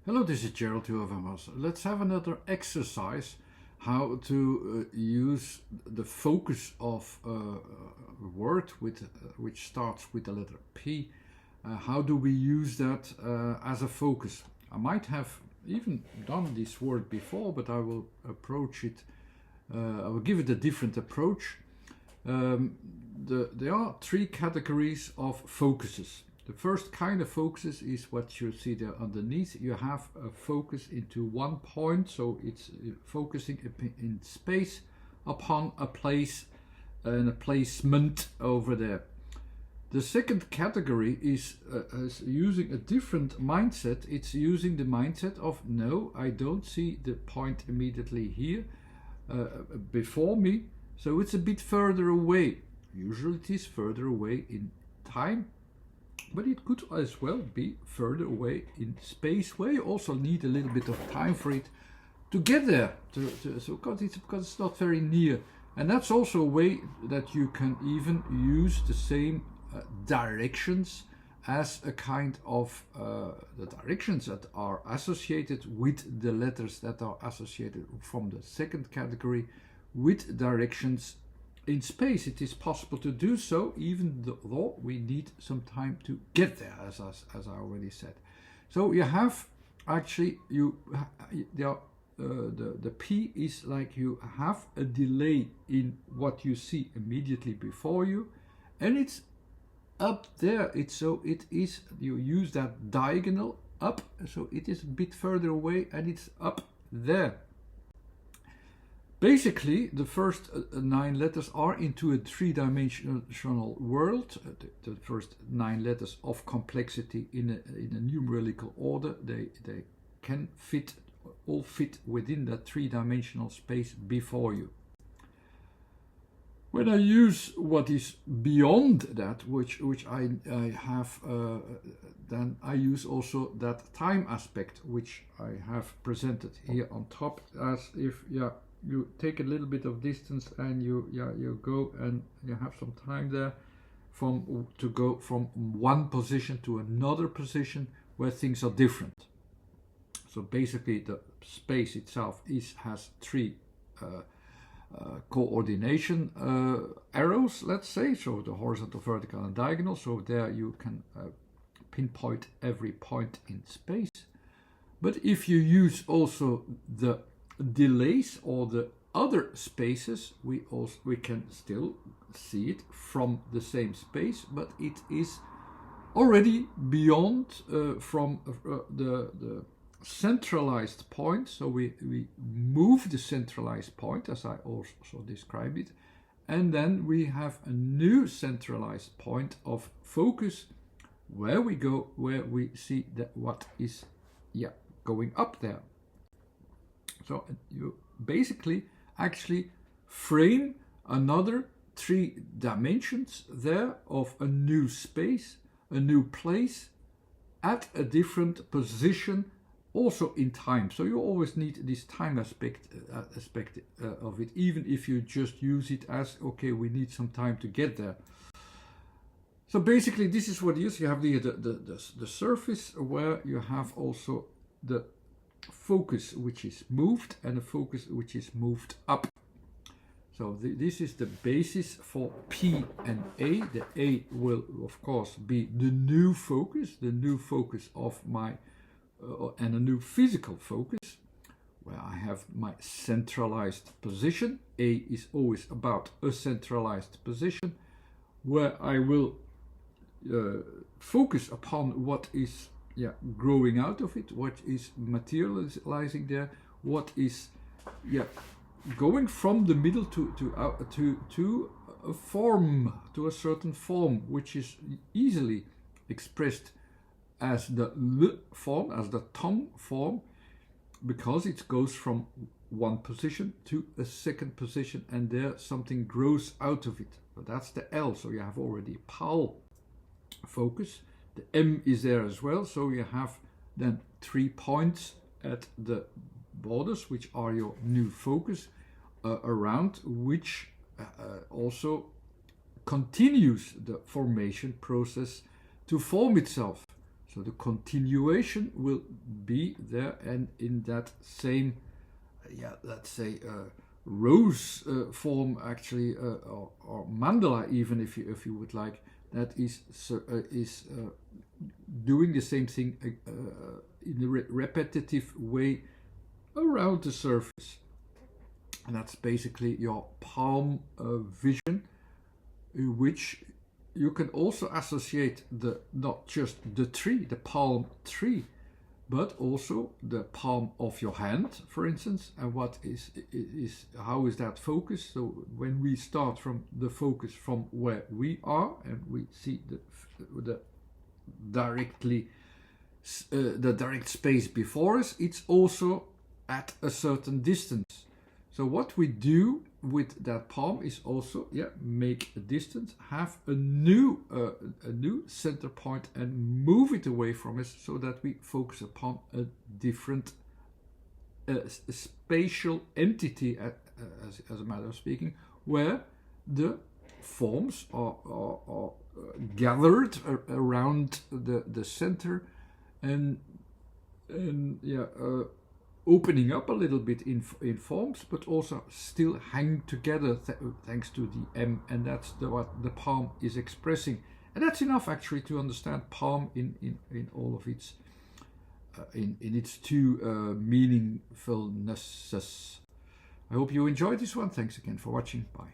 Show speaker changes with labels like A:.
A: Hello, this is Gerald Tuavamos. Let's have another exercise how to use the focus of a word which starts with the letter P. How do we use that as a focus? I might have even done this word before, but I will approach it, I will give it a different approach. There are three categories of focuses. The first kind of focuses is what you see there underneath. You have a focus into one point, so it's focusing in space upon a place and a placement over there. The second category is using a different mindset. It's using the mindset of, no, I don't see the point immediately here before me, so it's a bit further away. Usually it is further away in time, but it could as well be further away in space, where you also need a little bit of time for it to get there, because it's not very near. And that's also a way that you can even use the same directions as a kind of the directions that are associated with the letters that are associated from the second category with directions in space. It is possible to do so, even though we need some time to get there, as I already said. So you have actually the P is like you have a delay in what you see immediately before you, and it's up there. You use that diagonal up, so it is a bit further away and it's up there. Basically, the first 9 letters are into a three-dimensional world. The first 9 letters of complexity in a numerical order. They can all fit within that three-dimensional space before you. When I use what is beyond that, which I have, then I use also that time aspect, which I have presented here on top, as if you take a little bit of distance and you go and you have some time there to go from one position to another position where things are different. So basically the space itself has 3 coordination arrows, let's say, so the horizontal, vertical and diagonal. So there you can pinpoint every point in space. But if you use also the delays or the other spaces, we can still see it from the same space, but it is already beyond from the centralized point. So we move the centralized point, as I also described it, and then we have a new centralized point of focus where we see what is going up there. So you basically actually frame another 3 dimensions there of a new space, a new place at a different position, also in time. So you always need this time aspect of it, even if you just use it as, okay, we need some time to get there. So basically this is what it is. You have the surface where you have also the focus which is moved and a focus which is moved up. So this is the basis for P and A. The A will of course be the new focus of my and a new physical focus where I have my centralized position. A is always about a centralized position where I will focus upon what is growing out of it, what is materializing there, what is going from the middle to a form, to a certain form, which is easily expressed as the L form, as the tongue form, because it goes from one position to a second position, and there something grows out of it. So that's the L. So you have already pal focus. The M is there as well, so you have then 3 points at the borders, which are your new focus, around which also continues the formation process to form itself. So the continuation will be there, and in that same, let's say, rose form, actually, or mandala, even if you would like, that is doing the same thing in a repetitive way around the surface. And that's basically your palm vision, in which you can also associate not just the tree, the palm tree, but also the palm of your hand, for instance. And what how is that focus? So when we start from the focus from where we are, and we see the direct space before us, it's also at a certain distance. So what we do with that palm is also make a distance, have a new center point, and move it away from us, so that we focus upon a different spatial entity, as a matter of speaking, where the forms are gathered around the center, and opening up a little bit in forms, but also still hang together thanks to the M, and that's what the palm is expressing. And that's enough actually to understand palm in all of its in its two meaningfulnesses. I hope you enjoyed this one. Thanks again for watching. Bye.